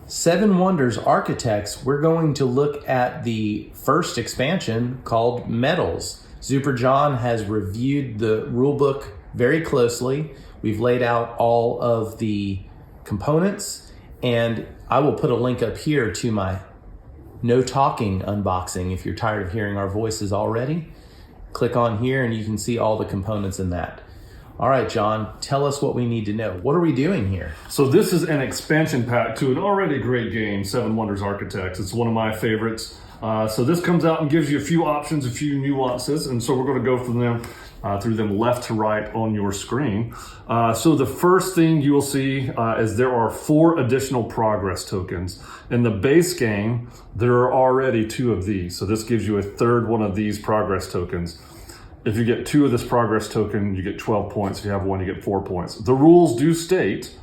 Seven Wonders Architects, we're going to look at the first expansion called Metals. Zuper John has reviewed the rulebook very closely. We've laid out all of the components, and I will put a link up here to my No Talking unboxing if you're tired of hearing our voices already. Click on here and you can see all the components in that. All right, John, tell us what we need to know. What are we doing here? So this is an expansion pack to an already great game, Seven Wonders Architects. It's one of my favorites. So this comes out and gives you a few options, a few nuances, and so we're going to go through them left to right on your screen. So the first thing you will see is there are 4 additional progress tokens. In the base game, there are already 2 of these. So this gives you a third one of these progress tokens. If you get 2 of this progress token, you get 12 points. If you have 1, you get 4 points. The rules do state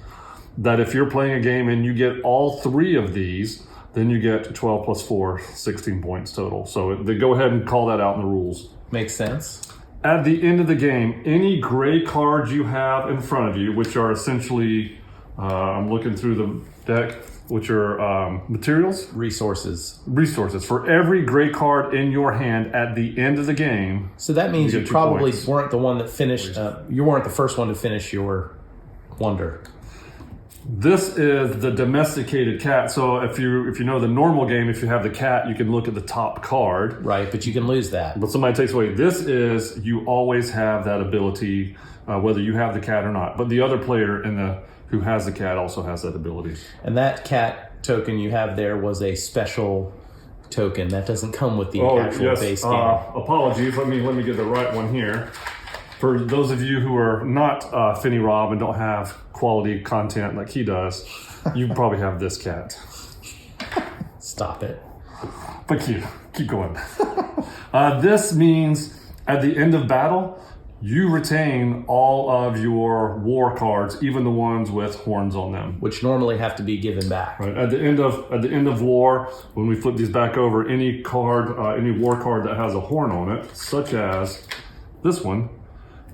that if you're playing a game and you get all 3 of these, then you get 12 plus 4, 16 points total. So they go ahead and call that out in the rules. Makes sense. At the end of the game, any gray cards you have in front of you, which are essentially, I'm looking through the deck, which are materials? Resources. For every gray card in your hand at the end of the game. So that means you probably points. weren't the one that finished, you weren't the first one to finish your wonder. This is the domesticated cat. So if you know the normal game, if you have the cat, you can look at the top card. Right, but you can lose that. But somebody takes away. This is, you always have that ability, whether you have the cat or not. But the other player who has the cat also has that ability. And that cat token you have there was a special token. That doesn't come with the actual base game. Apologies. Let me get the right one here. For those of you who are not Finny Rob and don't have quality content like he does, you probably have this cat. Stop it. But keep going. This means at the end of battle, you retain all of your war cards, even the ones with horns on them, which normally have to be given back. Right. At the end of war, when we flip these back over, any card, any war card that has a horn on it, such as this one,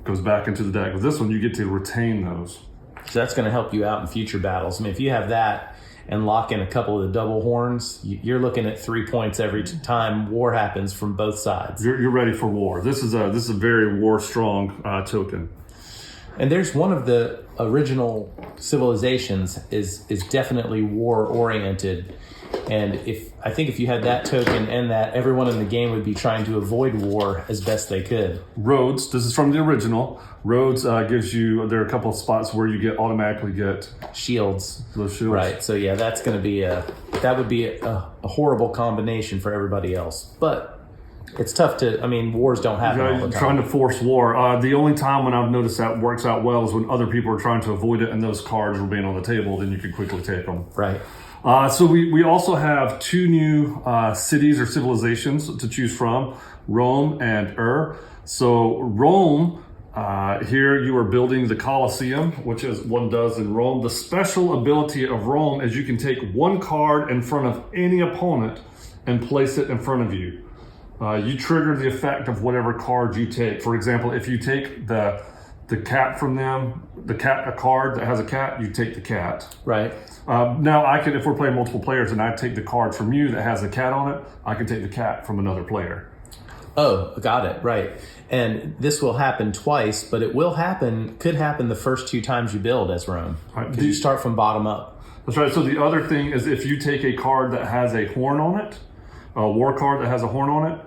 goes back into the deck. With this one, you get to retain those. So that's going to help you out in future battles. I mean, if you have that and lock in a couple of the double horns, you're looking at 3 points every time war happens from both sides. You're ready for war. This is a very war strong token. And there's one of the original civilizations is definitely war oriented. And I think if you had that token and that, everyone in the game would be trying to avoid war as best they could. Rhodes, this is from the original. Rhodes gives you, there are a couple of spots where you automatically get shields. Those shields. Right. So yeah, that's going to be that would be a horrible combination for everybody else. But it's tough wars don't happen all the time. Trying to force war. The only time when I've noticed that works out well is when other people are trying to avoid it and those cards remain on the table, then you can quickly take them. Right. So we also have 2 new cities or civilizations to choose from, Rome and So Rome, here you are building the Colosseum, which is one does in Rome. The special ability of Rome is you can take 1 card in front of any opponent and place it in front of you. You trigger the effect of whatever card you take. For example, if you take the cat from them, a card that has a cat, you take the cat. Right. Now I could, if we're playing multiple players and I take the card from you that has a cat on it, I can take the cat from another player. Oh, got it. Right. And this will happen twice, but could happen the first 2 times you build as Rome. Right. Because you start from bottom up. That's right. So the other thing is if you take a card that has a horn on it, a war card that has a horn on it,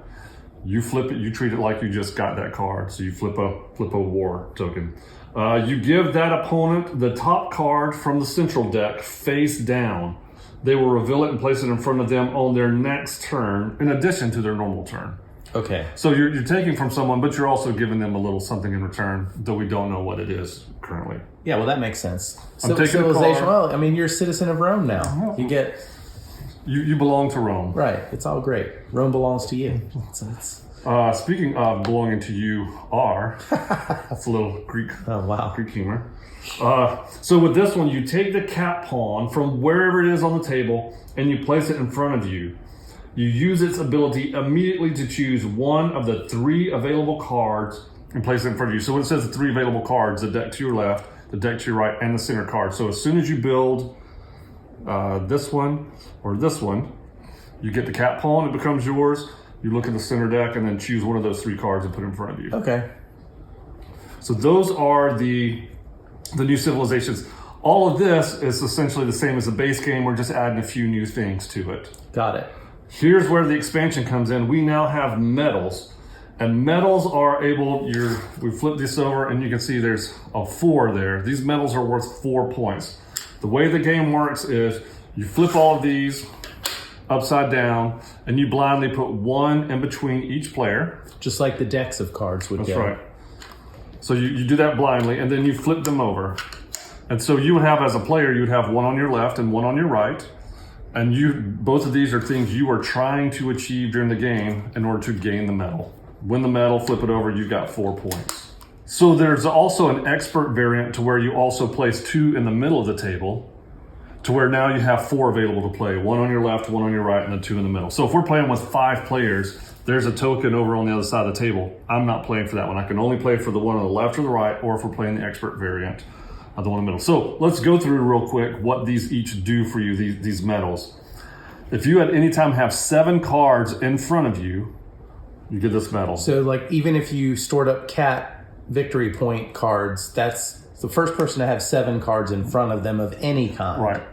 you flip it, you treat it like you just got that card. So you flip a war token. You give that opponent the top card from the central deck face down. They will reveal it and place it in front of them on their next turn, in addition to their normal turn. Okay. So you're taking from someone, but you're also giving them a little something in return, though we don't know what it is currently. Yeah, well, that makes sense. I'm taking civilization. Well, you're a citizen of Rome now. You get... You belong to Rome. Right. It's all great. Rome belongs to you. Speaking of belonging to you, that's a little Greek humor. So with this one, you take the cat pawn from wherever it is on the table and you place it in front of you. You use its ability immediately to choose 1 of the 3 available cards and place it in front of you. So when it says the 3 available cards, the deck to your left, the deck to your right, and the center card. So as soon as you build this one or this one, you get the cat pawn, it becomes yours. You look at the center deck and then choose one of those 3 cards and put it in front of you. Okay. So those are the new civilizations. All of this is essentially the same as the base game. We're just adding a few new things to it. Got it. Here's where the expansion comes in. We now have medals. And medals are able, we flip this over and you can see there's a 4 there. These medals are worth 4 points. The way the game works is you flip all of these upside down and you blindly put 1 in between each player. Just like the decks of cards would That's go. right. So you do that blindly and then you flip them over. And so you would have, as a player, you would have 1 on your left and 1 on your right. And both of these are things you are trying to achieve during the game in order to gain the medal. Win the medal, flip it over, you've got 4 points. So there's also an expert variant to where you also place 2 in the middle of the table, to where now you have 4 available to play. 1 on your left, 1 on your right, and then 2 in the middle. So if we're playing with 5 players, there's a token over on the other side of the table. I'm not playing for that one. I can only play for the one on the left or the right, or if we're playing the expert variant, the one in the middle. So let's go through real quick what these each do for you, these medals. If you at any time have 7 cards in front of you, you get this medal. So, like, even if you stored up cat victory point cards, that's the first person to have 7 cards in front of them of any kind. Right.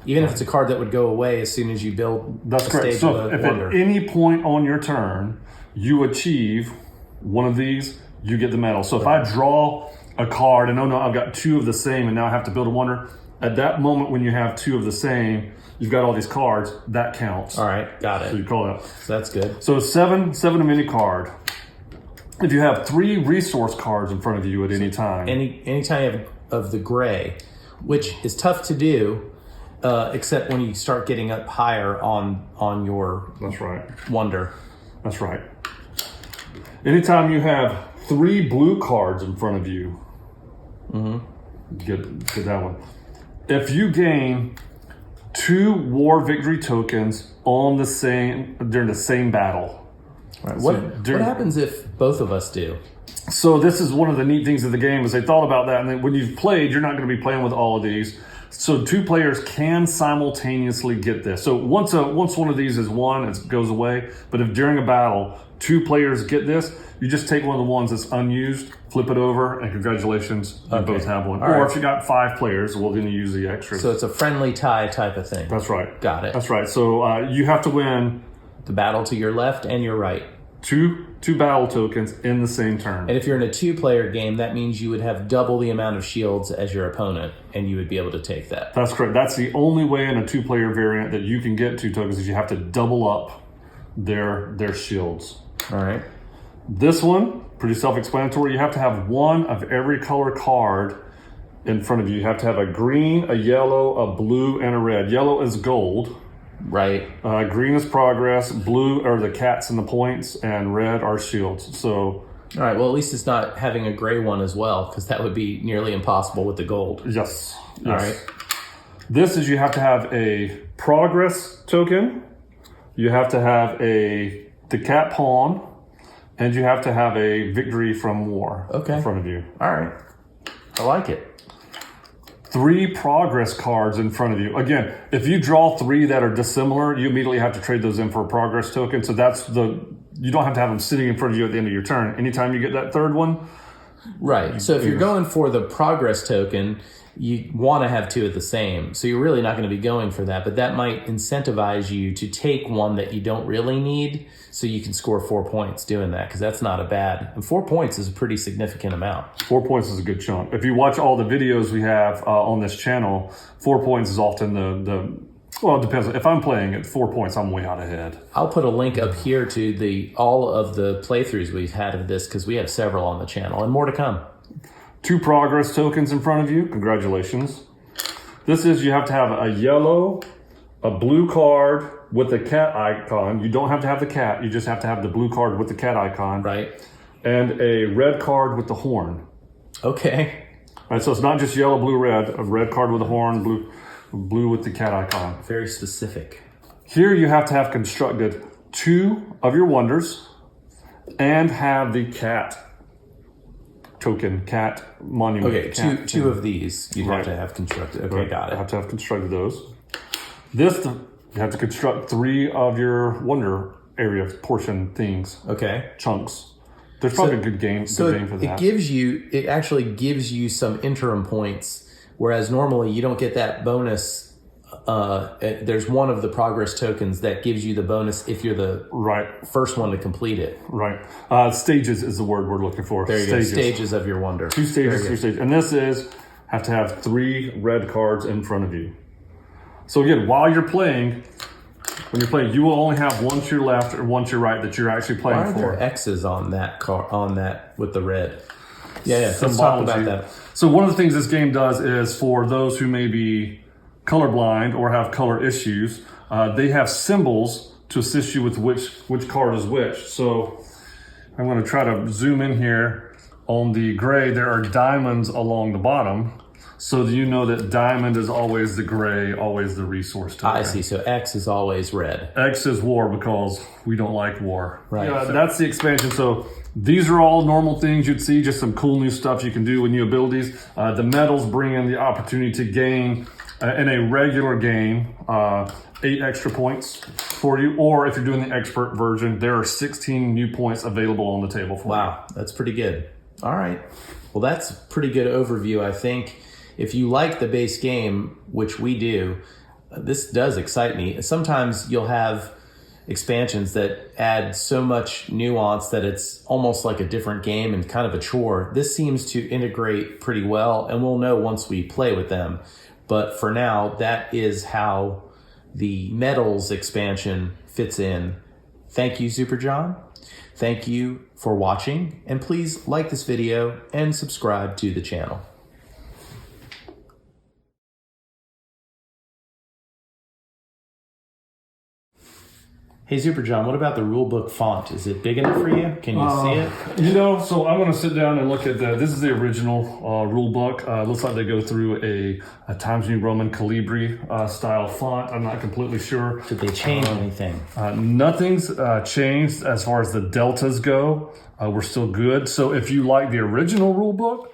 Even if it's a card that would go away as soon as you build That's a correct. stage So of if wonder. at any point on your turn you achieve one of these, you get the medal. So if I draw a card and no, I've got 2 of the same and now I have to build a wonder, at that moment when you have 2 of the same, you've got all these cards, that counts. All right, got So you it. call that. So that's good. So 7 of any card. If you have 3 resource cards in front of you at any time. Anytime you have of the gray, which is tough to do, except when you start getting up higher on your That's right. wonder. That's right. Anytime you have 3 blue cards in front of you, get that one. If you gain 2 war victory tokens during the same battle. Right. So What happens if both of us do? So this is one of the neat things of the game is they thought about that, and then when you've played, you're not going to be playing with all of these. So 2 players can simultaneously get this. So once one of these is won, it goes away. But if during a battle 2 players get this, you just take one of the ones that's unused, flip it over, and congratulations, you Okay. both have one. All or right. if you got 5 players, well then you use the extra. So it's a friendly tie type of thing. That's right. Got it. That's right. So you have to win The battle to your left and your right. two battle tokens in the same turn. And if you're in a 2-player game, that means you would have double the amount of shields as your opponent, and you would be able to take that. That's correct. That's the only way in a 2-player variant that you can get 2 tokens is you have to double up their shields. All right. This one, pretty self-explanatory. You have to have 1 of every color card in front of you. You have to have a green, a yellow, a blue, and a red. Yellow is gold. Right. Green is progress. Blue are the cats and the points, and red are shields. So All right. Well, at least it's not having a gray one as well, because that would be nearly impossible with the gold. yes. All right. This is you have to have a progress token. You have to have the cat pawn, and you have to have a victory from war Okay. in front of you. All right. I like it. 3 progress cards in front of you. Again, if you draw 3 that are dissimilar, you immediately have to trade those in for a progress token. So you don't have to have them sitting in front of you at the end of your turn. Anytime you get that 3rd one, Right. So if you're going for the progress token, you want to have 2 of the same. So you're really not going to be going for that, but that might incentivize you to take one that you don't really need so you can score 4 points doing that, because that's not a bad. And 4 points is a pretty significant amount. 4 points is a good chunk. If you watch all the videos we have on this channel, 4 points is often well, it depends. If I'm playing at 4 points, I'm way out ahead. I'll put a link up here to all of the playthroughs we've had of this, because we have several on the channel and more to come. 2 progress tokens in front of you. Congratulations. This is you have to have a yellow, a blue card with the cat icon. You don't have to have the cat. You just have to have the blue card with the cat icon. Right. And a red card with the horn. Okay. All right, so it's not just yellow, blue, red. A red card with a horn, blue with the cat icon. Very specific. Here you have to have constructed 2 of your wonders and have the cat token, cat monument. Okay, cat two of these you'd Right. have to have constructed. Okay, got I it. have to have constructed those. This, you have to construct 3 of your wonder area portion things, Okay. chunks. There's probably a good game for that. It actually gives you some interim points, whereas normally you don't get that bonus. There's one of the progress tokens that gives you the bonus if you're the first one to complete it. Right. Stages is the word we're looking for. There you go. Stages of your wonder. 2 stages, 3 stages. And this is, have to have 3 red cards in front of you. So again, while you're playing, when you're playing, you will only have 1 to your left or 1 to your right that you're actually playing Why are for. there X's on that with the red? Yeah. Let's talk about that. So one of the things this game does is for those who may be colorblind or have color issues, they have symbols to assist you with which card is which. So I'm going to try to zoom in here. On the gray, there are diamonds along the bottom. So you know that diamond is always the gray, always the resource token. I see. So X is always red. X is war because we don't like war. Right. Yeah, that's the expansion. So these are all normal things you'd see, just some cool new stuff you can do with new abilities. The medals bring in the opportunity to gain, in a regular game, 8 extra points for you. Or if you're doing the expert version, there are 16 new points available on the table for you. Wow, that's pretty good. All right. Well, that's a pretty good overview, I think. If you like the base game, which we do, this does excite me. Sometimes you'll have expansions that add so much nuance that it's almost like a different game and kind of a chore. This seems to integrate pretty well, and we'll know once we play with them. But for now, that is how the Medals expansion fits in. Thank you, Super John. Thank you for watching, and please like this video and subscribe to the channel. Hey, Super John, what about the rulebook font? Is it big enough for you? Can you see it? You know, so I'm going to sit down and look at this is the original rule book. Looks like they go through a Times New Roman Calibri style font. I'm not completely sure. Did they change anything? Nothing's changed as far as the deltas go. We're still good. So if you like the original rule book,